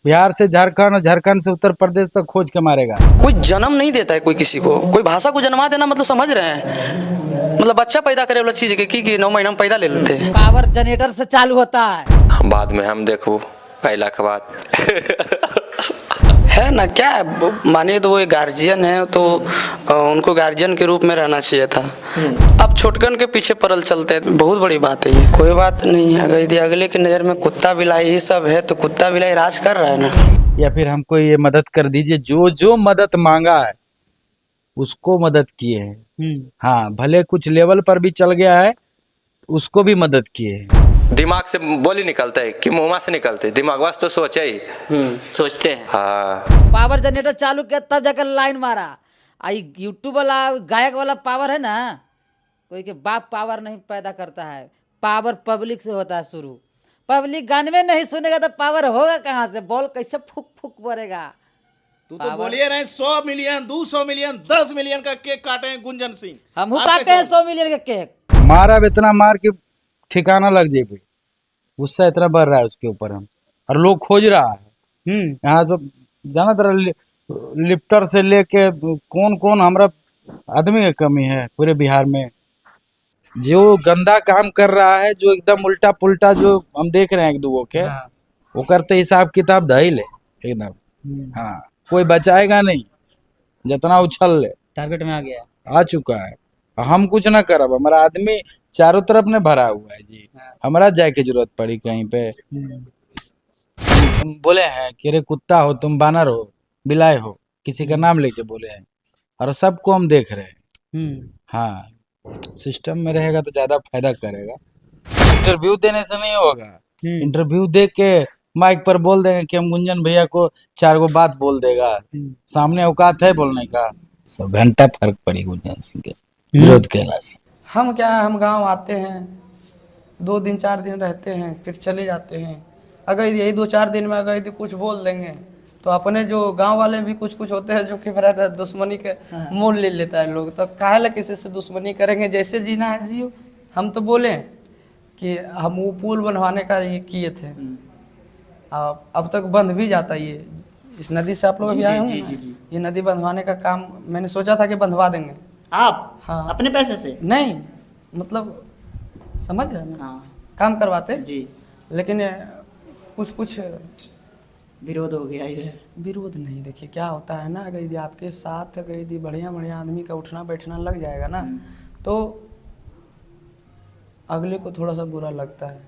बिहार से झारखंड और झारखंड से उत्तर प्रदेश तक खोज के मारेगा। कोई जन्म नहीं देता है कोई किसी को, कोई भाषा को जन्मा देना मतलब समझ रहे हैं, मतलब बच्चा पैदा करे वाला चीज है कि 9 महीना में पैदा ले लेते हैं। पावर जनरेटर से चालू होता है। बाद में हम देखो पहला के बाद है ना, क्या है, मानिए तो वो एक गार्जियन है तो उनको गार्जियन के रूप में रहना चाहिए था। अब छोटकन के पीछे पड़ल चलते हैं, बहुत बड़ी बात है ये। कोई बात नहीं है, अगर यदि अगले की नज़र में कुत्ता बिलाई ही सब है तो कुत्ता बिलाई राज कर रहा है ना। या फिर हमको ये मदद कर दीजिए, जो जो मदद मांगा है उसको मदद किए हैं। हाँ, भले कुछ लेवल पर भी चल गया है उसको भी मदद किए हैं। दिमाग से बोली निकलता है कि मुँह से निकलते, दिमाग वास तो सोचे ही सोचते हैं। हाँ। पावर जनरेटर चालू किया तब जाकर लाइन मारा। आई यूट्यूब वाला गायक वाला पावर है ना, कोई के बाप पावर नहीं पैदा करता है, पावर पब्लिक से होता है शुरू। पब्लिक गाने में नहीं सुनेगा तो पावर होगा कहाँ से, बॉल कैसे फूक फूक पड़ेगा। तू तो बोलिए रहे 100 मिलियन 200 मिलियन 10 मिलियन का केक काटे हैं गुंजन सिंह। हम काटे हैं 100 मिलियन का केक। मारा अब इतना मार के ठिकाना लग जाए, गुस्सा इतना बढ़ रहा है उसके ऊपर हम, और लोग खोज रहा है। यहाँ तो जाना तरह लिफ्टर से लेके कौन कौन हमारा आदमी की कमी है पूरे बिहार में। जो गंदा काम कर रहा है, जो एकदम उल्टा पुल्टा जो हम देख रहे हैं एक दूगो के, वो करते हिसाब किताब धइल है एकदम। हाँ, कोई बचाएगा नहीं, जितना उछल ले टारगेट में आ गया, आ चुका है। हम कुछ ना करब, हमारा आदमी चारों तरफ ने भरा हुआ है जी। हमारा जाए की जरूरत पड़ी कहीं पे, हम बोले हैं कि रे कुत्ता हो तुम, बानर हो, बिलाए हो, किसी का नाम लेके बोले हैं, और सबको हम देख रहे हैं। हाँ, सिस्टम में रहेगा तो ज्यादा फायदा करेगा। इंटरव्यू देने से नहीं होगा, इंटरव्यू दे के माइक पर बोल देंगे कि हम गुंजन भैया को 4 गो बात बोल देगा, सामने औकात है बोलने का। 100 घंटा फर्क पड़ी गुंजन सिंह के विरोध कहला से। हम क्या है, हम गांव आते हैं 2 दिन 4 दिन रहते हैं फिर चले जाते हैं। अगर यही 2-4 दिन में अगर यदि कुछ बोल देंगे तो अपने जो गांव वाले भी कुछ कुछ होते हैं जो कि मेरा दुश्मनी के मोल ले लेता है लोग। तो काहे ला किसी से दुश्मनी करेंगे, जैसे जीना है जियो। हम तो बोले कि हम वो पुल बनवाने का ये किए थे, अब तक बंद भी जाता ये। इस नदी से आप लोग अभी आए होंगे ना, ये नदी बंधवाने का काम मैंने सोचा था कि बंधवा देंगे। आप हाँ, अपने पैसे से नहीं मतलब समझ रहे हैं ना, काम करवाते जी, लेकिन कुछ कुछ विरोध हो गया इधर। विरोध नहीं। देखिए क्या होता है ना, अगर यदि आपके साथ अगर यदि बढ़िया बढ़िया आदमी का उठना बैठना लग जाएगा ना तो अगले को थोड़ा सा बुरा लगता है।